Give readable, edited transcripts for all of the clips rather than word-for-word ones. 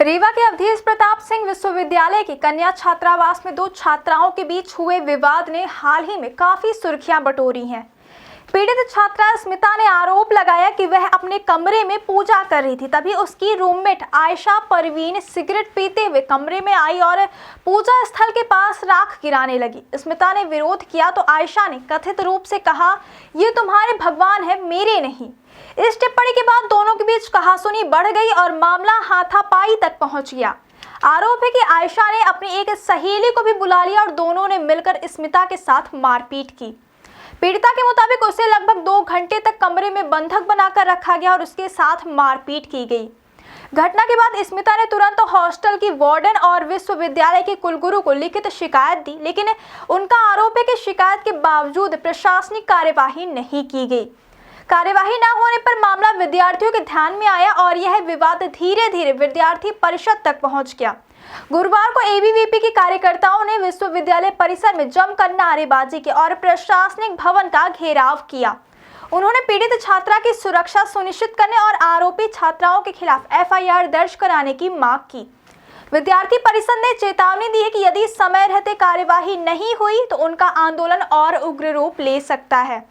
रीवा के अवधेश प्रताप सिंह विश्वविद्यालय की कन्या छात्रावास में दो छात्राओं के बीच हुए विवाद ने हाल ही में काफी सुर्खियां बटोरी हैं। पीड़ित छात्रा स्मिता ने आरोप लगाया कि वह अपने कमरे में पूजा कर रही थी, तभी उसकी रूममेट आयशा परवीन सिगरेट पीते हुए कमरे में आई और पूजा स्थल के पास राख गिराने लगी। स्मिता ने विरोध किया तो आयशा ने कथित रूप से कहा, ये तुम्हारे भगवान है, मेरे नहीं। इस टिप्पणी के बाद दोनों के बीच कहासुनी बढ़ गई और मामला हाथापाई तक पहुंच गया। आरोप है कि आयशा ने अपनी एक सहेली को भी बुला लिया और दोनों ने मिलकर स्मिता के साथ मारपीट की। पीड़िता के मुताबिक उसे लगभग 2 घंटे तक कमरे में बंधक बनाकर रखा गया और उसके साथ मारपीट की गई। घटना के बाद स्मिता ने तुरंत हॉस्टल की वार्डन और विश्वविद्यालय के कुलगुरु को लिखित शिकायत दी, लेकिन उनका आरोप है कि शिकायत के बावजूद प्रशासनिक कार्यवाही नहीं की गई। कार्यवाही न होने पर मामला विद्यार्थियों के ध्यान में आया और यह विवाद धीरे धीरे विद्यार्थी परिषद तक पहुंच गया। गुरुवार को एबीवीपी के कार्यकर्ताओं ने विश्वविद्यालय परिसर में जमकर नारेबाजी की और प्रशासनिक भवन का घेराव किया। उन्होंने पीड़ित छात्रा की सुरक्षा सुनिश्चित करने और आरोपी छात्राओं के खिलाफ एफआईआर दर्ज कराने की मांग की। विद्यार्थी परिषद ने चेतावनी दी है कि यदि समय रहते कार्यवाही नहीं हुई तो उनका आंदोलन और उग्र रूप ले सकता है।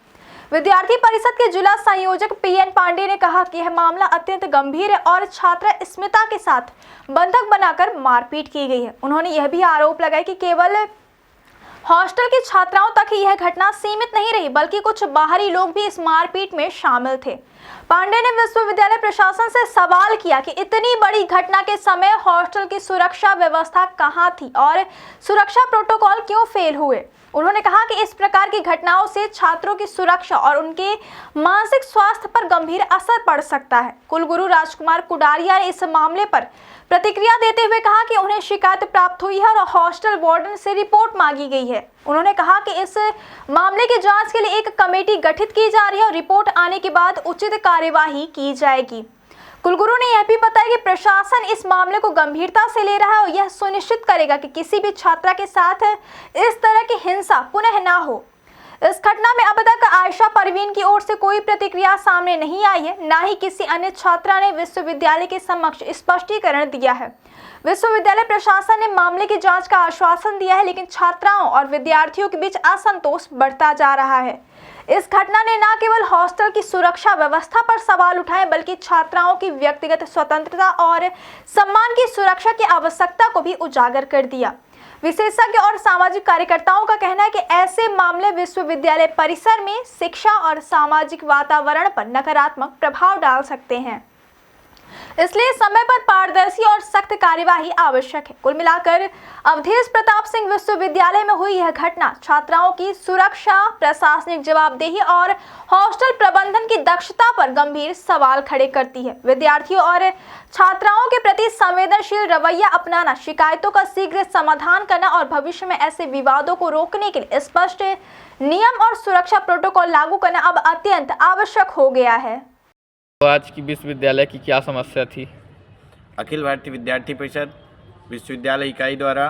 विद्यार्थी परिषद के जिला संयोजक पीएन पांडे ने कहा कि यह मामला अत्यंत गंभीर है और छात्रा स्मिता के साथ बंधक बनाकर मारपीट की गई है। उन्होंने यह भी आरोप लगाया कि केवल हॉस्टल की छात्राओं तक ही यह घटना सीमित नहीं रही, बल्कि कुछ बाहरी लोग भी इस मारपीट में शामिल थे। पांडे ने विश्वविद्यालय प्रशासन से सवाल किया कि इतनी बड़ी घटना के समय हॉस्टल की सुरक्षा व्यवस्था कहां थी और सुरक्षा प्रोटोकॉल क्यों फेल हुए। उन्होंने कहा कि इस प्रकार की घटनाओं से छात्रों की सुरक्षा और उनके मानसिक स्वास्थ्य पर गंभीर असर पड़ सकता है। कुलगुरु राजकुमार कुडारिया ने इस मामले पर प्रतिक्रिया देते हुए कहा कि उन्हें शिकायत प्राप्त हुई है और हॉस्टल वार्डन से रिपोर्ट मांगी गई है। उन्होंने कहा कि इस मामले की जांच के लिए एक कमेटी गठित की जा रही है और रिपोर्ट आने के बाद उचित कार्यवाही की जाएगी। कुलगुरु ने यह भी बताया कि प्रशासन इस मामले को गंभीरता से ले रहा है और यह सुनिश्चित करेगा कि किसी भी छात्रा के साथ इस तरह की हिंसा पुनः न हो। इस घटना में अब तक आयशा परवीन की ओर से कोई प्रतिक्रिया सामने नहीं आई है, न ही किसी अन्य छात्रा ने विश्वविद्यालय के समक्ष स्पष्टीकरण दिया है। विश्वविद्यालय प्रशासन ने मामले की जांच का आश्वासन दिया है, लेकिन छात्राओं और विद्यार्थियों के बीच असंतोष बढ़ता जा रहा है। इस घटना ने न केवल हॉस्टल की सुरक्षा व्यवस्था पर सवाल उठाए, बल्कि छात्राओं की व्यक्तिगत स्वतंत्रता और सम्मान की सुरक्षा की आवश्यकता को भी उजागर कर दिया। विशेषज्ञ और सामाजिक कार्यकर्ताओं का कहना है कि ऐसे मामले विश्वविद्यालय परिसर में शिक्षा और सामाजिक वातावरण पर नकारात्मक प्रभाव डाल सकते हैं, इसलिए समय पर पारदर्शी और सख्त कार्यवाही आवश्यक है। कुल मिलाकर अवधेश प्रताप सिंह विश्वविद्यालय में हुई यह घटना छात्राओं की सुरक्षा, प्रशासनिक जवाबदेही और हॉस्टल प्रबंधन की दक्षता पर गंभीर सवाल खड़े करती है। विद्यार्थियों और छात्राओं के प्रति संवेदनशील रवैया अपनाना, शिकायतों का शीघ्र समाधान करना और भविष्य में ऐसे विवादों को रोकने के लिए स्पष्ट नियम और सुरक्षा प्रोटोकॉल लागू करना अब अत्यंत आवश्यक हो गया है। तो आज की विश्वविद्यालय की क्या समस्या थी? अखिल भारतीय विद्यार्थी परिषद विश्वविद्यालय इकाई द्वारा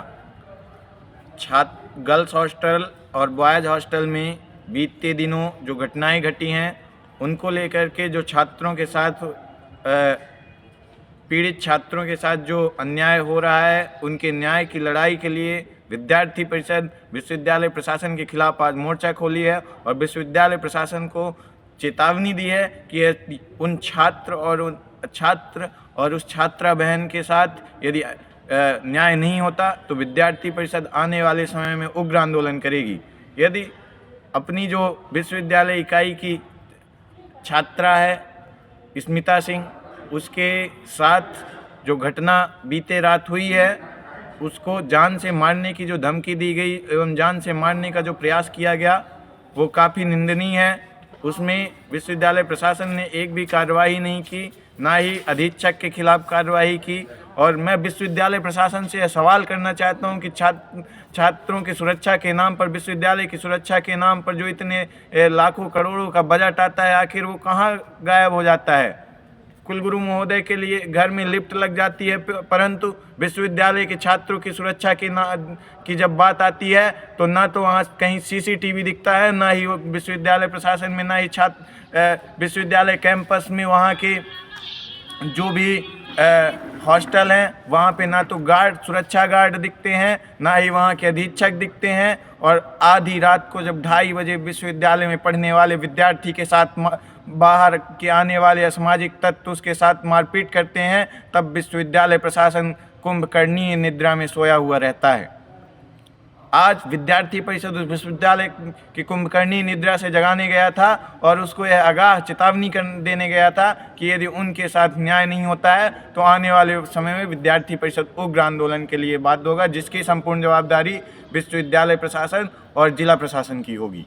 छात्र गर्ल्स हॉस्टल और बॉयज़ हॉस्टल में बीते दिनों जो घटनाएं घटी हैं उनको लेकर के जो छात्रों के साथ पीड़ित छात्रों के साथ जो अन्याय हो रहा है, उनके न्याय की लड़ाई के लिए विद्यार्थी परिषद विश्वविद्यालय प्रशासन के खिलाफ आज मोर्चा खोली है और विश्वविद्यालय प्रशासन को चेतावनी दी है कि उन छात्र और उस छात्रा बहन के साथ यदि न्याय नहीं होता तो विद्यार्थी परिषद आने वाले समय में उग्र आंदोलन करेगी। यदि अपनी जो विश्वविद्यालय इकाई की छात्रा है स्मिता सिंह, उसके साथ जो घटना बीते रात हुई है, उसको जान से मारने की जो धमकी दी गई एवं जान से मारने का जो प्रयास किया गया वो काफ़ी निंदनीय है। उसमें विश्वविद्यालय प्रशासन ने एक भी कार्रवाई नहीं की, ना ही अधीक्षक के खिलाफ कार्रवाई की। और मैं विश्वविद्यालय प्रशासन से यह सवाल करना चाहता हूं कि छात्रों की सुरक्षा के नाम पर, विश्वविद्यालय की सुरक्षा के नाम पर जो इतने लाखों करोड़ों का बजट आता है, आखिर वो कहाँ गायब हो जाता है। कुलगुरु महोदय के लिए घर में लिफ्ट लग जाती है, परंतु विश्वविद्यालय के छात्रों की सुरक्षा की जब बात आती है तो ना तो वहाँ कहीं सीसीटीवी दिखता है, ना ही विश्वविद्यालय प्रशासन में, ना ही विश्वविद्यालय कैंपस में वहाँ के जो भी हॉस्टल हैं वहाँ पे ना तो गार्ड, सुरक्षा गार्ड दिखते हैं, ना ही वहाँ के अधीक्षक दिखते हैं। और आधी रात को जब 2:30 बजे विश्वविद्यालय में पढ़ने वाले विद्यार्थी के साथ बाहर के आने वाले असामाजिक तत्व उसके साथ मारपीट करते हैं, तब विश्वविद्यालय प्रशासन कुंभकर्णीय निद्रा में सोया हुआ रहता है। आज विद्यार्थी परिषद उस विश्वविद्यालय की कुंभकर्णी निद्रा से जगाने गया था और उसको यह आगाह चेतावनी देने गया था कि यदि उनके साथ न्याय नहीं होता है तो आने वाले समय में विद्यार्थी परिषद उग्र आंदोलन के लिए बाध्य होगा, जिसकी संपूर्ण जवाबदारी विश्वविद्यालय प्रशासन और जिला प्रशासन की होगी।